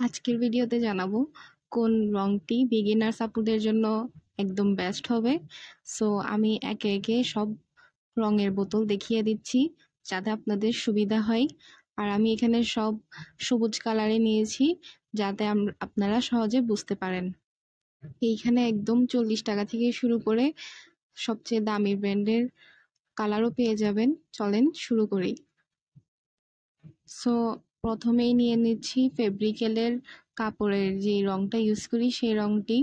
আজকের ভিডিওতে জানাবো কোন রংটি বিগিনার্স আপুদের জন্য একদম বেস্ট হবে। সো আমি একে একে সব রঙের বোতল দেখিয়ে দিচ্ছি যাতে আপনাদের সুবিধা হয়। আর আমি এখানে সব সবুজ কালারে নিয়েছি যাতে আপনারা সহজে বুঝতে পারেন। এইখানে একদম 40 টাকা থেকে শুরু করে সবচেয়ে দামি ব্র্যান্ডের কালারও পেয়ে যাবেন। চলেন শুরু করি। সো প্রথমেই নিয়ে নিচ্ছি ফেব্রিকেলের কাপড়ের যে রংটা ইউজ করি সেই রংটি।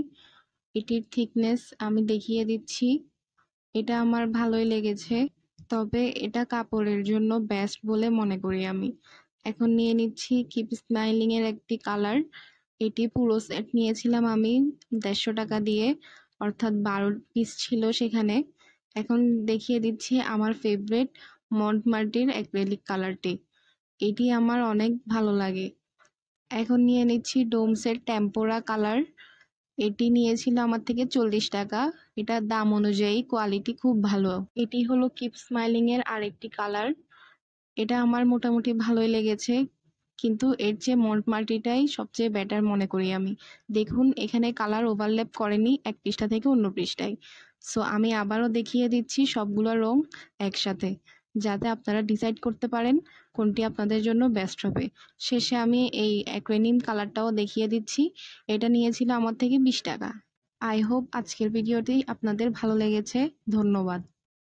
এটির থিকনেস আমি দেখিয়ে দিচ্ছি। এটা আমার ভালোই লেগেছে, তবে এটা কাপড়ের জন্য বেস্ট বলে মনে করি আমি। এখন নিয়ে নিচ্ছি কিপ স্মাইলিং এর একটি কালার। এটি পুরো সেট নিয়েছিলাম আমি 150 টাকা দিয়ে, অর্থাৎ 12 পিস ছিল সেখানে। এখন দেখিয়ে দিচ্ছি আমার ফেভারিট মন্টমার্টির অ্যাক্রিলিক কালারটি। এটি আমার অনেক ভালো লাগে। এখন নিয়ে নিচ্ছি ডোমসের টেম্পোরা কালার। এটি নিয়েছিল আমার থেকে 40 টাকা। এটার দাম অনুযায়ী কোয়ালিটি খুব ভালো। এটি হলো কিপ স্মাইলিং এর আরেকটি কালার। এটা আমার মোটামুটি ভালোই লেগেছে, কিন্তু এর চেয়ে মন্টমার্টিটাই সবচেয়ে বেটার মনে করি আমি। দেখুন এখানে কালার ওভারল্যাপ করেনি এক পৃষ্ঠা থেকে অন্য পৃষ্ঠায়। সো আমি আবারও দেখিয়ে দিচ্ছি সবগুলো রং একসাথে, যাতে আপনারা ডিসাইড করতে পারেন কোনটি আপনাদের জন্য বেস্ট হবে। শেষে আমি এই অ্যাক্রেনিম কালারটাও দেখিয়ে দিচ্ছি। এটা নিয়েছিল আমার থেকে 20 টাকা। আই হোপ আজকের ভিডিওটি আপনাদের ভালো লেগেছে। ধন্যবাদ।